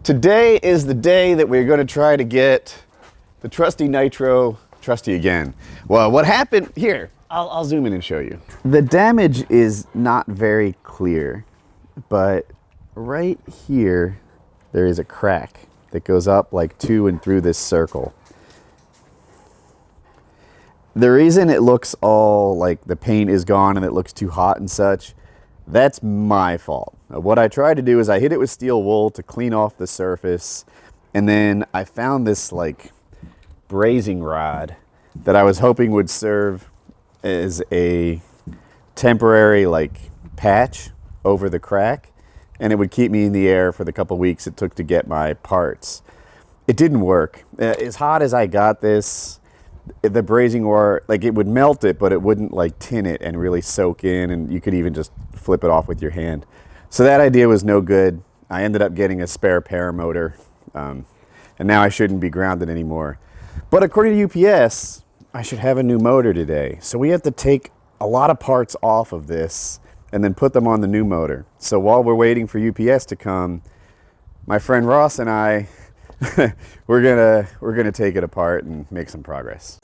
Today is the day that we're going to try to get the trusty Nitro trusty again. Well, what happened here, I'll zoom in and show you. The damage is not very clear, but right here there is a crack that goes up like to and through this circle. The reason it looks all like the paint is gone and it looks too hot and such, that's my fault. What I tried to do is I hit it with steel wool to clean off the surface, and then I found this like brazing rod that I was hoping would serve as a temporary like patch over the crack, and it would keep me in the air for the couple weeks it took to get my parts. It didn't work. As hot as I got this, the brazing wire, like it would melt it, but it wouldn't like tin it and really soak in, and you could even just flip it off with your hand. So that idea was no good. I ended up getting a spare paramotor, and now I shouldn't be grounded anymore. But according to UPS, I should have a new motor today. So we have to take a lot of parts off of this and then put them on the new motor. So while we're waiting for UPS to come, my friend Ross and I, we're gonna take it apart and make some progress.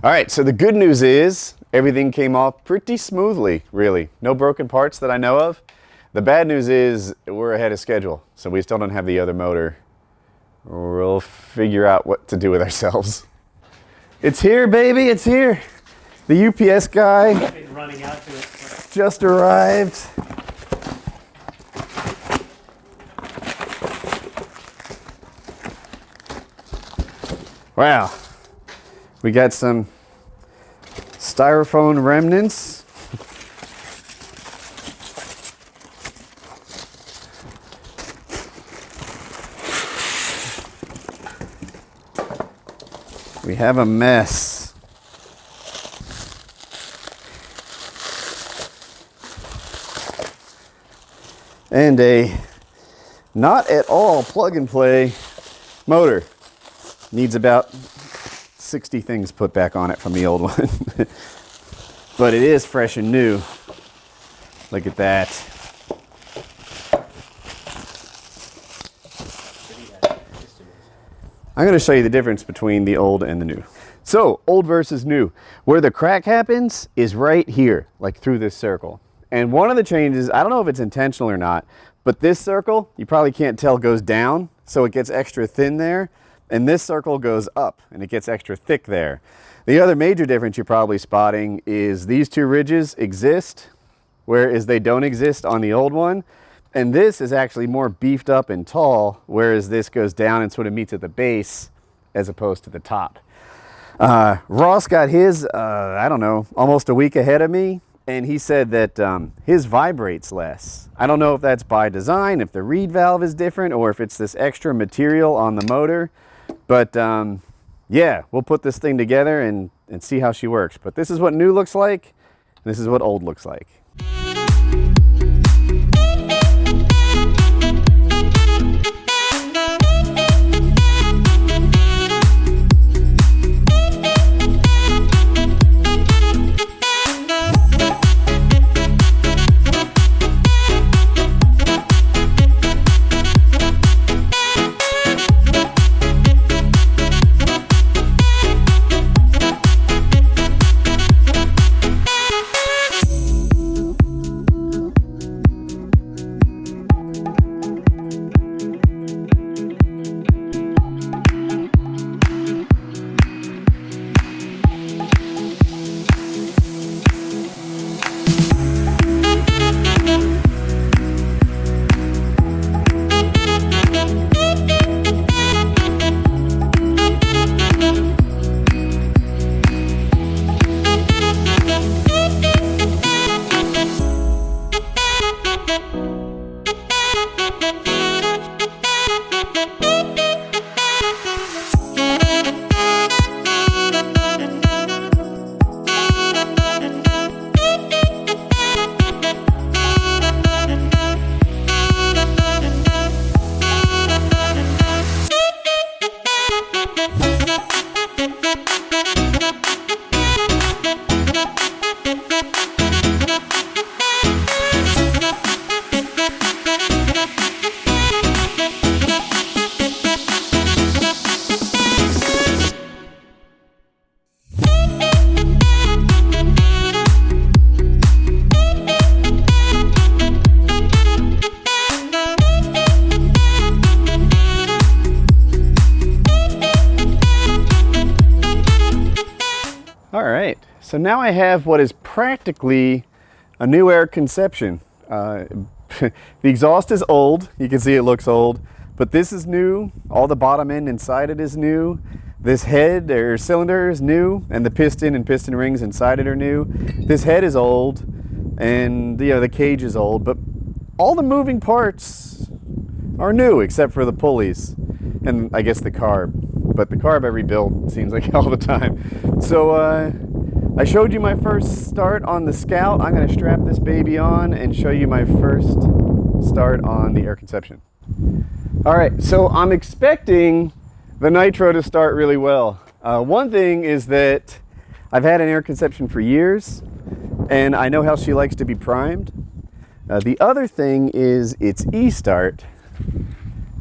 All right, so the good news is everything came off pretty smoothly, really. No broken parts that I know of. The bad news is we're ahead of schedule, so we still don't have the other motor. We'll figure out what to do with ourselves. It's here, baby, it's here. The UPS guy Been running out to it. just arrived. Wow, we got some styrofoam remnants. We have a mess. And a not at all plug and play motor. Needs about 60 things put back on it from the old one. But it is fresh and new. Look at that. I'm going to show you the difference between the old and the new. So, old versus new. Where the crack happens is right here, like through this circle. And one of the changes, I don't know if it's intentional or not, but this circle, you probably can't tell, goes down, so it gets extra thin there. And this circle goes up and it gets extra thick there. The other major difference you're probably spotting is these two ridges exist, whereas they don't exist on the old one. And this is actually more beefed up and tall, whereas this goes down and sort of meets at the base as opposed to the top. Ross got his, I don't know, almost a week ahead of me. And he said that his vibrates less. I don't know if that's by design, if the reed valve is different, or if it's this extra material on the motor. But yeah, we'll put this thing together and see how she works. But this is what new looks like. This is what old looks like. So now I have what is practically a new air conception. The exhaust is old, you can see it looks old, but this is new. All the bottom end inside it is new. This head or cylinder is new, and the piston and piston rings inside it are new. This head is old, and the cage is old, but all the moving parts are new except for the pulleys and I guess the carb. But the carb I rebuild, seems like, all the time. So I showed you my first start on the Scout. I'm going to strap this baby on and show you my first start on the air conception. All right, so I'm expecting the Nitro to start really well. One thing is that I've had an air conception for years, and I know how she likes to be primed. The other thing is it's e-start,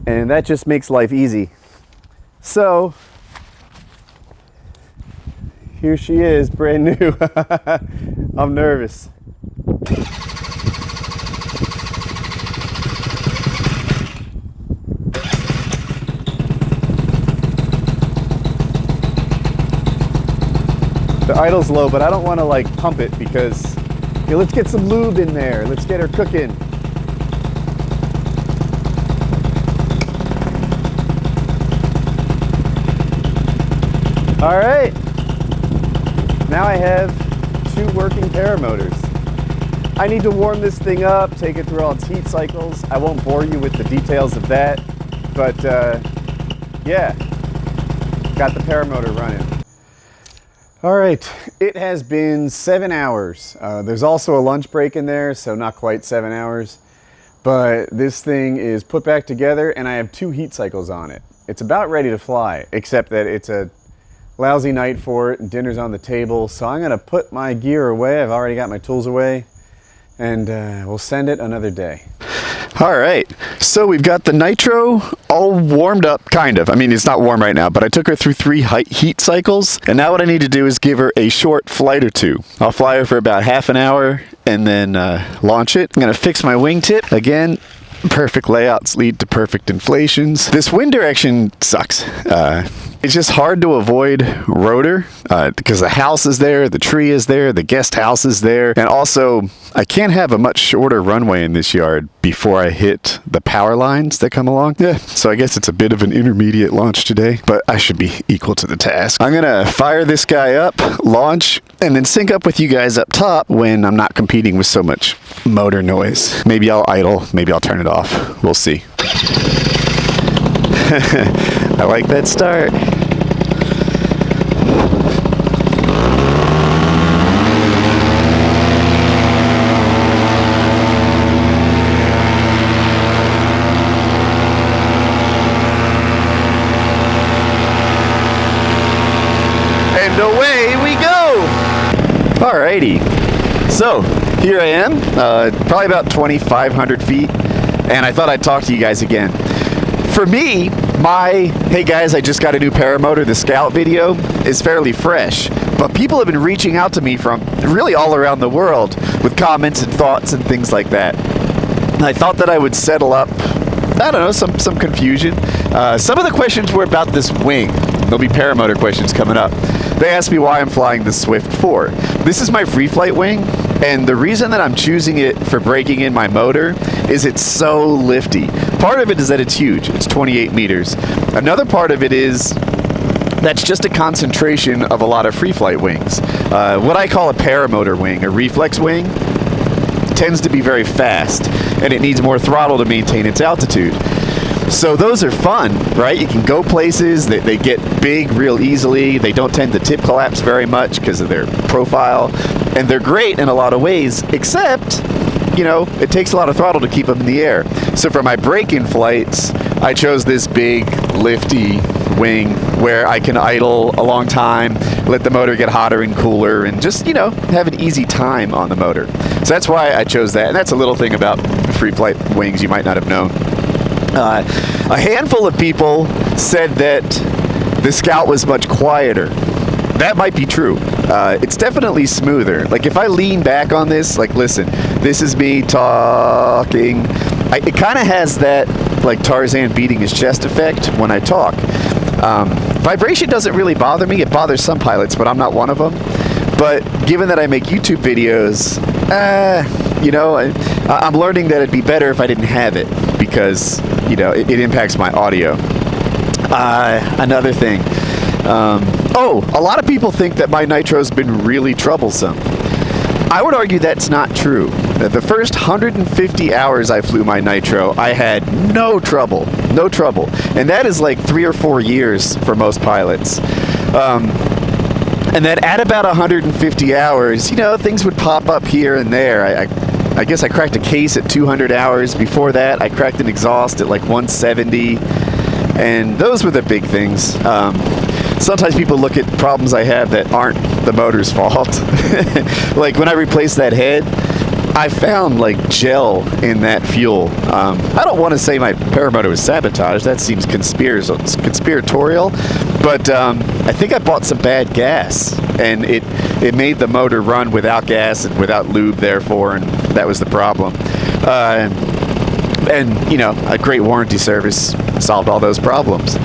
and that just makes life easy. So here she is, brand new. I'm nervous. The idle's low, but I don't want to like pump it because let's get some lube in there. Let's get her cooking. All right. Now I have 2 working paramotors. I need to warm this thing up, take it through all its heat cycles. I won't bore you with the details of that, but yeah, got the paramotor running. All right, it has been 7 hours. There's also a lunch break in there, so not quite 7 hours. But this thing is put back together, and I have 2 heat cycles on it. It's about ready to fly, except that it's a lousy night for it, and dinner's on the table. So I'm gonna put my gear away. I've already got my tools away, and we'll send it another day. All right, so we've got the Nitro all warmed up, kind of. I mean, it's not warm right now, but I took her through 3 heat cycles, and now what I need to do is give her a short flight or 2. I'll fly her for about half an hour and then launch it. I'm gonna fix my wingtip. Again, perfect layouts lead to perfect inflations. This wind direction sucks. It's just hard to avoid rotor because the house is there, the tree is there, the guest house is there, and also I can't have a much shorter runway in this yard before I hit the power lines that come along. Yeah, so I guess it's a bit of an intermediate launch today, but I should be equal to the task. I'm gonna fire this guy up, launch, and then sync up with you guys up top when I'm not competing with so much motor noise. Maybe I'll idle, maybe I'll turn it off. We'll see. I like that start. And away we go! Alrighty, so here I am, probably about 2,500 feet, and I thought I'd talk to you guys again. For me, my "hey guys, I just got a new paramotor, the Scout" video is fairly fresh, but people have been reaching out to me from really all around the world with comments and thoughts and things like that. And I thought that I would settle up, I don't know, some confusion. Some of the questions were about this wing. There'll be paramotor questions coming up. They asked me why I'm flying the Swift 4. This is my free flight wing, and the reason that I'm choosing it for breaking in my motor is it's so lifty. Part of it is that it's huge. It's 28 meters. Another part of it is that's just a concentration of a lot of free flight wings. What I call a paramotor wing, a reflex wing, tends to be very fast, and it needs more throttle to maintain its altitude. So those are fun, right? You can go places, they get big real easily, they don't tend to tip collapse very much because of their profile, and they're great in a lot of ways, except, it takes a lot of throttle to keep them in the air. So for my break-in flights, I chose this big, lifty wing where I can idle a long time, let the motor get hotter and cooler, and just, have an easy time on the motor. So that's why I chose that, and that's a little thing about free flight wings you might not have known. A handful of people said that the Scout was much quieter. That might be true. It's definitely smoother. Like if I lean back on this, like listen, this is me talking. It kind of has that like Tarzan beating his chest effect when I talk. Vibration doesn't really bother me. It bothers some pilots, but I'm not one of them. But given that I make YouTube videos, you know, I'm learning that it'd be better if I didn't have it, because, you know, it impacts my audio. Another thing. A lot of people think that my Nitro's been really troublesome. I would argue that's not true. The first 150 hours I flew my Nitro, I had no trouble. No trouble. And that is like 3 or 4 years for most pilots. And then at about 150 hours, you know, things would pop up here and there. I guess I cracked a case at 200 hours. Before that, I cracked an exhaust at like 170. And those were the big things. Sometimes people look at problems I have that aren't the motor's fault. Like when I replaced that head, I found like gel in that fuel. I don't want to say my paramotor was sabotaged. That seems conspiratorial. But I think I bought some bad gas, and it made the motor run without gas and without lube, therefore, and that was the problem. And you know, a great warranty service solved all those problems.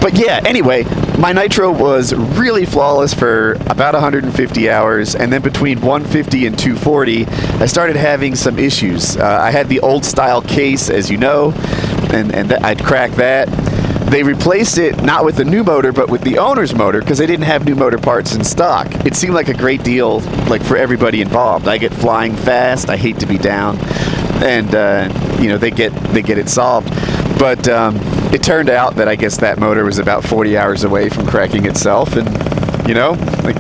But yeah, anyway, my Nitro was really flawless for about 150 hours, and then between 150 and 240, I started having some issues. I had the old style case, as you know, and I'd cracked that. They replaced it not with the new motor, but with the owner's motor, because they didn't have new motor parts in stock. It seemed like a great deal, like, for everybody involved. I get flying fast. I hate to be down, and you know, they get it solved. But it turned out that I guess that motor was about 40 hours away from cracking itself, and you know, like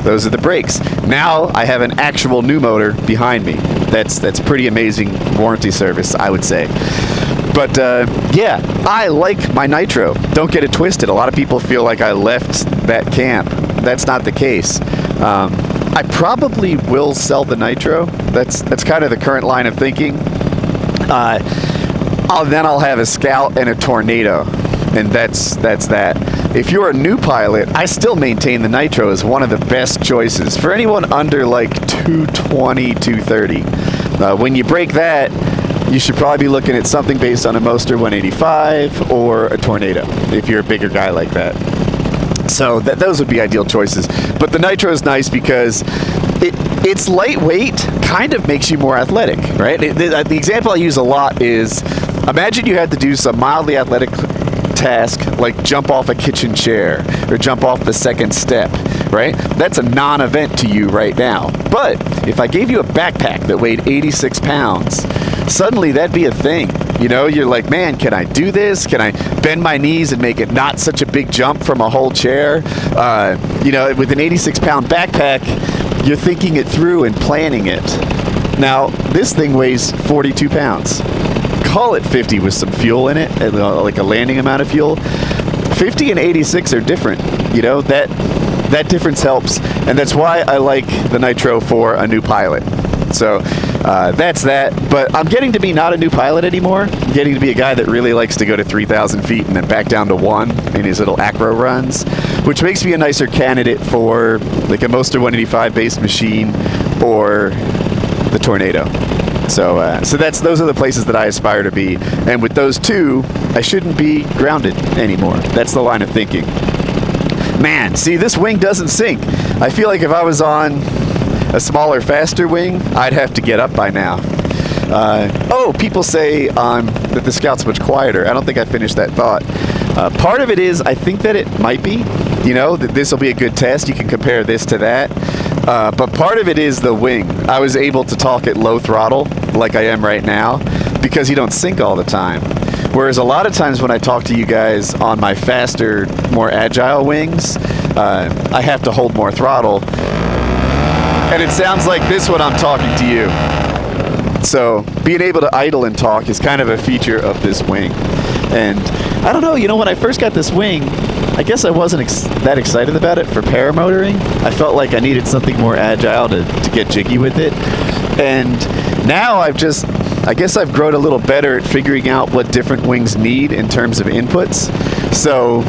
those are the brakes. Now I have an actual new motor behind me. That's pretty amazing warranty service, I would say. But yeah, I like my Nitro. Don't get it twisted. A lot of people feel like I left that camp. That's not the case. I probably will sell the Nitro. That's kind of the current line of thinking. Then I'll have a Scout and a Tornado, and that's that. If you're a new pilot, I still maintain the Nitro as one of the best choices for anyone under like 220, 230. When you break that, you should probably be looking at something based on a Moster 185 or a Tornado, if you're a bigger guy like that. So those would be ideal choices. But the Nitro is nice because it's lightweight, kind of makes you more athletic, right? The example I use a lot is, imagine you had to do some mildly athletic task, like jump off a kitchen chair or jump off the second step, right? That's a non-event to you right now. But if I gave you a backpack that weighed 86 pounds, suddenly that'd be a thing. You know, you're like, man, can I do this? Can I bend my knees and make it not such a big jump from a whole chair? You know, with an 86-pound backpack, you're thinking it through and planning it. Now, this thing weighs 42 pounds. Call it 50 with some fuel in it, like a landing amount of fuel. 50 and 86 are different. You know, that difference helps, and that's why I like the Nitro for a new pilot. So that's that. But I'm getting to be not a new pilot anymore. I'm getting to be a guy that really likes to go to 3,000 feet and then back down to 1 in his little acro runs, which makes me a nicer candidate for like a Moster 185 based machine or the Tornado. So those are the places that I aspire to be. And with those two, I shouldn't be grounded anymore. That's the line of thinking. Man, see, this wing doesn't sink. I feel like if I was on a smaller, faster wing, I'd have to get up by now. People say that the Scout's much quieter. I don't think I finished that thought. Part of it is, I think that it might be. You know, that this will be a good test. You can compare this to that. But part of it is the wing. I was able to talk at low throttle, like I am right now, because you don't sink all the time. Whereas a lot of times when I talk to you guys on my faster, more agile wings, I have to hold more throttle. And it sounds like this when I'm talking to you. So being able to idle and talk is kind of a feature of this wing. And I don't know, you know, when I first got this wing, I guess I wasn't that excited about it for paramotoring. I felt like I needed something more agile to get jiggy with it. And now I guess I've grown a little better at figuring out what different wings need in terms of inputs. So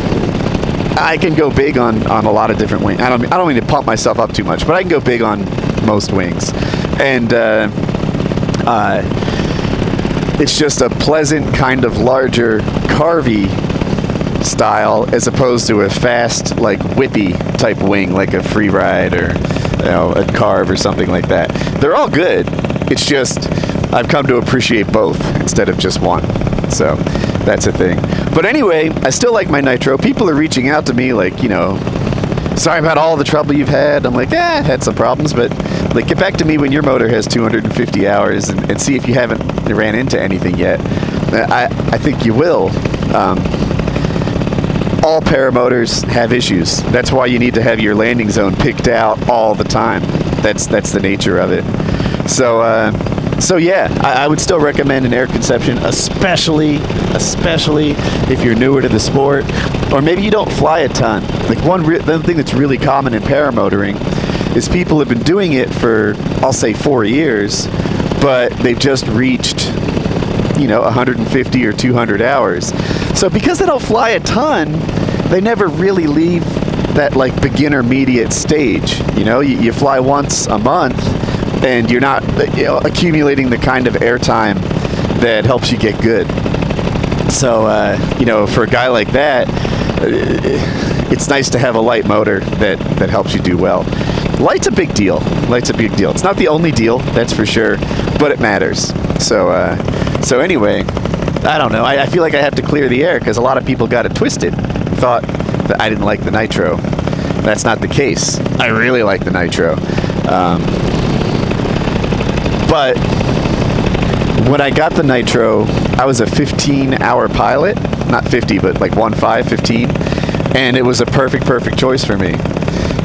I can go big on a lot of different wings. I don't mean to pump myself up too much, but I can go big on most wings. And it's just a pleasant, kind of larger, carvy style as opposed to a fast, like whippy type wing, like a free ride or a carve or something like that. They're all good. It's just I've come to appreciate both instead of just one. So that's a thing. But anyway, I still like my Nitro. People are reaching out to me like, sorry about all the trouble you've had. I'm like, I've had some problems, but like, get back to me when your motor has 250 hours and see if you haven't ran into anything yet. I think you will. All paramotors have issues. That's why you need to have your landing zone picked out all the time. That's the nature of it. So yeah, I would still recommend an air conception, especially if you're newer to the sport, or maybe you don't fly a ton. Like one thing that's really common in paramotoring is people have been doing it for, I'll say 4 years, but they've just reached 150 or 200 hours. So because they don't fly a ton, they never really leave that like beginner intermediate stage. You fly once a month and you're not accumulating the kind of airtime that helps you get good. So for a guy like that, it's nice to have a light motor that helps you do well. Light's a big deal. It's not the only deal, that's for sure, but it matters. So anyway, I don't know. I feel like I have to clear the air because a lot of people got it twisted. Thought that I didn't like the Nitro. That's not the case. I really like the Nitro. But when I got the Nitro, I was a 15-hour pilot. Not 50, but like 15, and it was a perfect choice for me.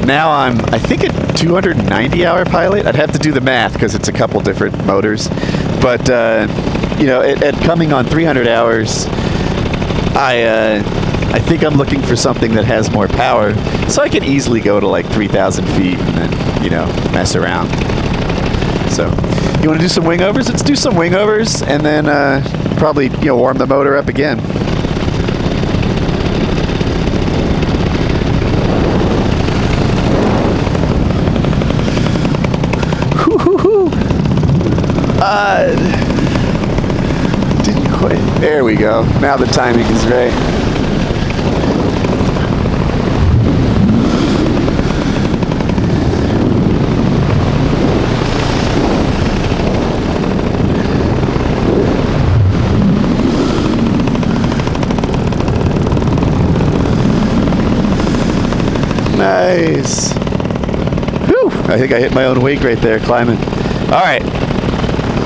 Now I'm, I think, a 290-hour pilot. I'd have to do the math because it's a couple different motors. But, at coming on 300 hours, I think I'm looking for something that has more power. So I can easily go to like 3,000 feet and then, mess around. So, you want to do some wing overs? Let's do some wing overs and then probably, warm the motor up again. Didn't quite. There we go. Now the timing is right. Nice. Whew. I think I hit my own wake right there climbing. All right.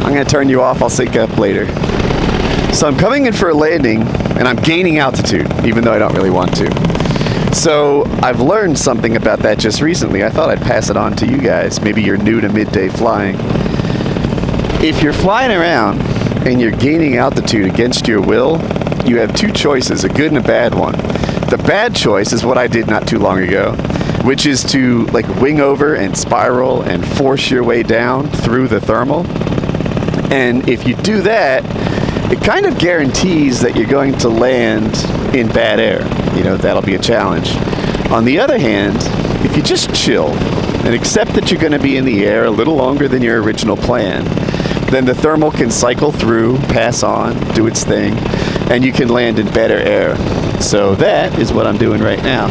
I'm going to turn you off. I'll sync up later. So I'm coming in for a landing, and I'm gaining altitude, even though I don't really want to. So I've learned something about that just recently. I thought I'd pass it on to you guys. Maybe you're new to midday flying. If you're flying around and you're gaining altitude against your will, you have two choices, a good and a bad one. The bad choice is what I did not too long ago, which is to like wing over and spiral and force your way down through the thermal. And if you do that, it kind of guarantees that you're going to land in bad air. That'll be a challenge. On the other hand, if you just chill and accept that you're going to be in the air a little longer than your original plan, then the thermal can cycle through, pass on, do its thing, and you can land in better air. So that is what I'm doing right now.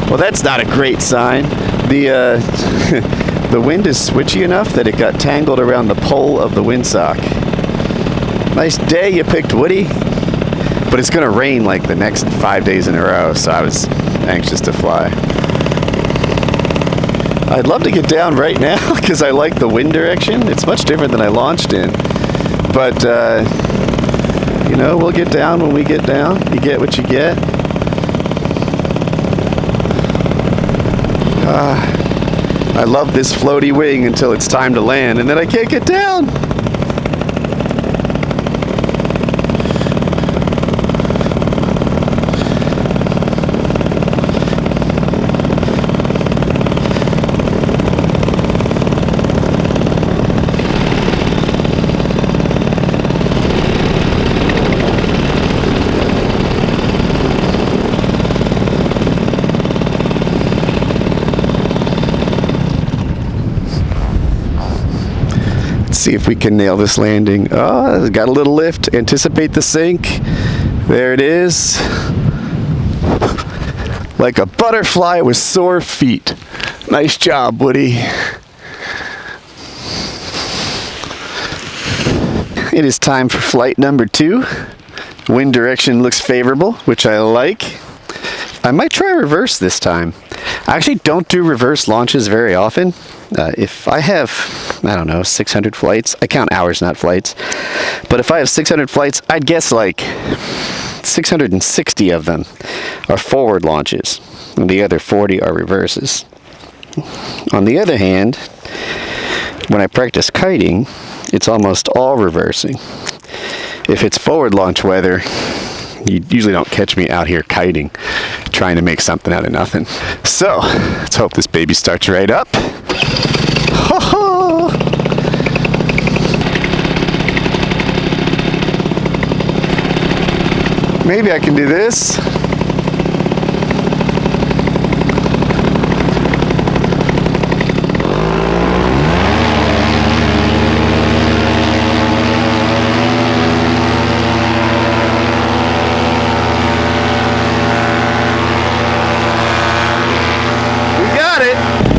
Well, that's not a great sign. The wind is switchy enough that it got tangled around the pole of the windsock. Nice day you picked, Woody. But it's going to rain like the next 5 days in a row, so I was anxious to fly. I'd love to get down right now because I like the wind direction. It's much different than I launched in. But, we'll get down when we get down. You get what you get. I love this floaty wing until it's time to land, and then I can't get down. See if we can nail this landing. Oh, got a little lift. Anticipate the sink. There it is. Like a butterfly with sore feet. Nice job, Woody. It is time for flight number 2. Wind direction looks favorable, which I like. I might try reverse this time. I actually don't do reverse launches very often. If I have, I don't know, 600 flights, I count hours, not flights, but if I have 600 flights, I'd guess like 660 of them are forward launches, and the other 40 are reverses. On the other hand, when I practice kiting, it's almost all reversing. If it's forward launch weather, you usually don't catch me out here kiting, trying to make something out of nothing. So, let's hope this baby starts right up. Ho ho! Maybe I can do this.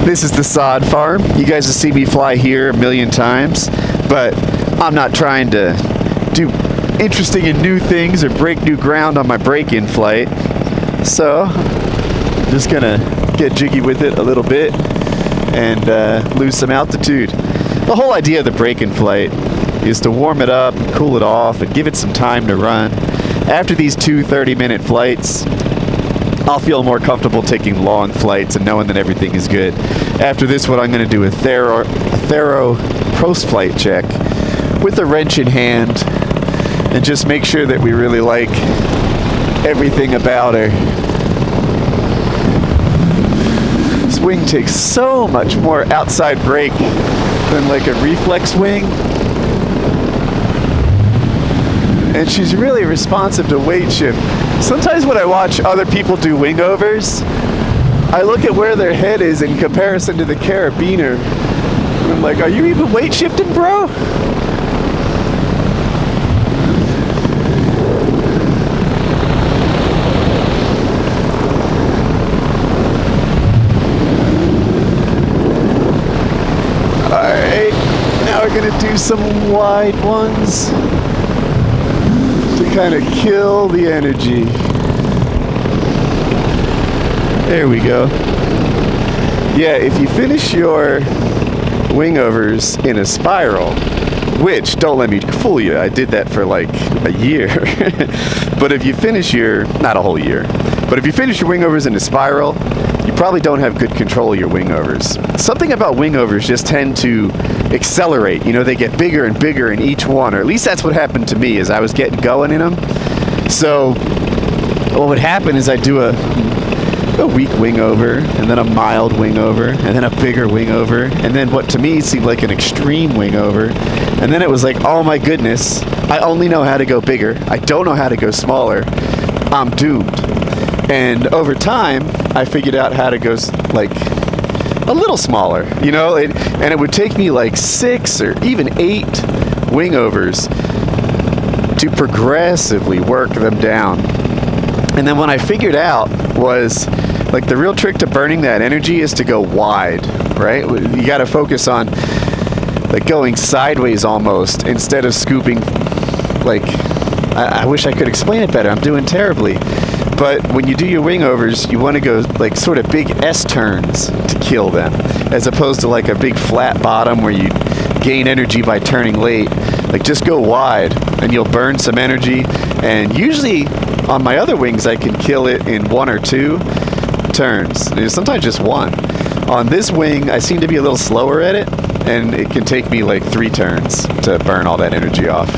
This is the sod farm. You guys have seen me fly here a million times, but I'm not trying to do interesting and new things or break new ground on my break-in flight. So I'm just gonna get jiggy with it a little bit and lose some altitude. The whole idea of the break-in flight is to warm it up, cool it off, and give it some time to run. After these 2 30-minute flights, I'll feel more comfortable taking long flights and knowing that everything is good. After this one, I'm going to do a thorough post-flight check with a wrench in hand and just make sure that we really like everything about her. This wing takes so much more outside brake than like a reflex wing. And she's really responsive to weight shift. Sometimes when I watch other people do wing overs, I look at where their head is in comparison to the carabiner. And I'm like, are you even weight shifting, bro? Alright, now we're gonna do some wide ones to kind of kill the energy. There we go. Yeah, if you finish your wing overs in a spiral, which, don't let me fool you, I did that for like a year. But if you finish your, not a whole year, but if you finish your wing overs in a spiral, you probably don't have good control of your wing overs. Something about wing overs just tend to accelerate. You know, they get bigger and bigger in each one, or at least that's what happened to me as I was getting going in them. So what would happen is I'd do a weak wing over, and then a mild wing over, and then a bigger wing over, and then what to me seemed like an extreme wing over, and then it was like, oh my goodness, I only know how to go bigger, I don't know how to go smaller, I'm doomed. And over time, I figured out how to go like a little smaller, you know, and it would take me like 6 or even 8 wing overs to progressively work them down. And then what I figured out was, like, the real trick to burning that energy is to go wide, right? You got to focus on like going sideways almost instead of scooping. Like, I wish I could explain it better. I'm doing terribly. But when you do your wing overs, you want to go like sort of big S turns to kill them, as opposed to like a big flat bottom where you gain energy by turning late. Like, just go wide and you'll burn some energy. And usually on my other wings, I can kill it in 1 or 2 turns. Sometimes just 1. On this wing, I seem to be a little slower at it, and it can take me like 3 turns to burn all that energy off.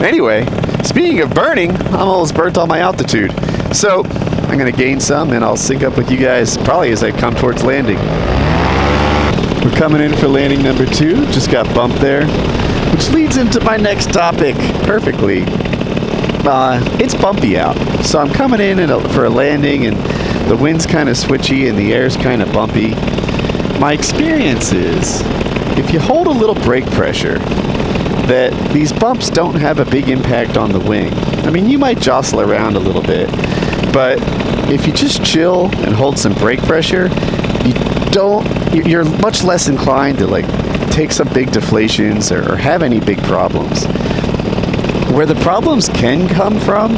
Anyway, speaking of burning, I'm almost burnt all my altitude. So I'm going to gain some, and I'll sync up with you guys probably as I come towards landing. We're coming in for landing number 2. Just got bumped there, which leads into my next topic perfectly. It's bumpy out, so I'm coming in for a landing, and the wind's kind of switchy and the air's kind of bumpy. My experience is, if you hold a little brake pressure that these bumps don't have a big impact on the wing. I mean, you might jostle around a little bit, but if you just chill and hold some brake pressure, you're much less inclined to like take some big deflations or have any big problems. Where the problems can come from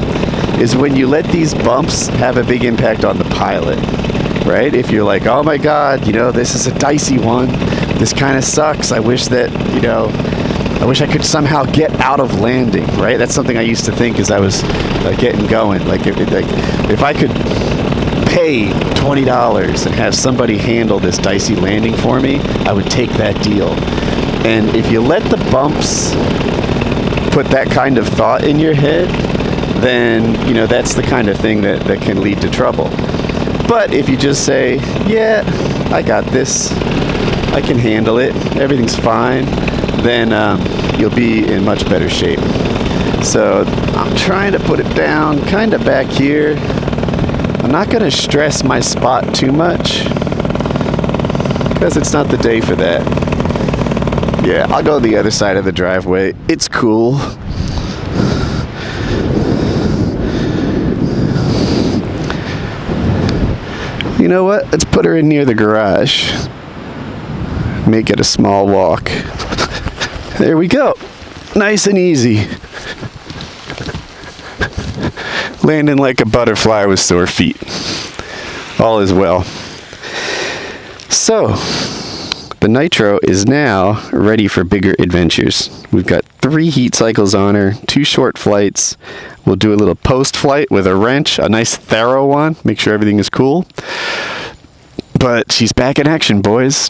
is when you let these bumps have a big impact on the pilot, right? If you're like, oh my God, you know, this is a dicey one. This kind of sucks. I wish that, you know, I wish I could somehow get out of landing, right? That's something I used to think as I was getting going. Like if I could pay $20 and have somebody handle this dicey landing for me, I would take that deal. And if you let the bumps put that kind of thought in your head, then, you know, that's the kind of thing that can lead to trouble. But if you just say, yeah, I got this, I can handle it, everything's fine, then you'll be in much better shape. So I'm trying to put it down kind of back here. I'm not going to stress my spot too much because it's not the day for that. Yeah, I'll go to the other side of the driveway. It's cool. You know what? Let's put her in near the garage. Make it a small walk. There we go. Nice and easy. Landing like a butterfly with sore feet. All is well. So, the Nitro is now ready for bigger adventures. We've got 3 heat cycles on her, 2 short flights. We'll do a little post flight with a wrench, a nice thorough one, make sure everything is cool. But she's back in action, boys.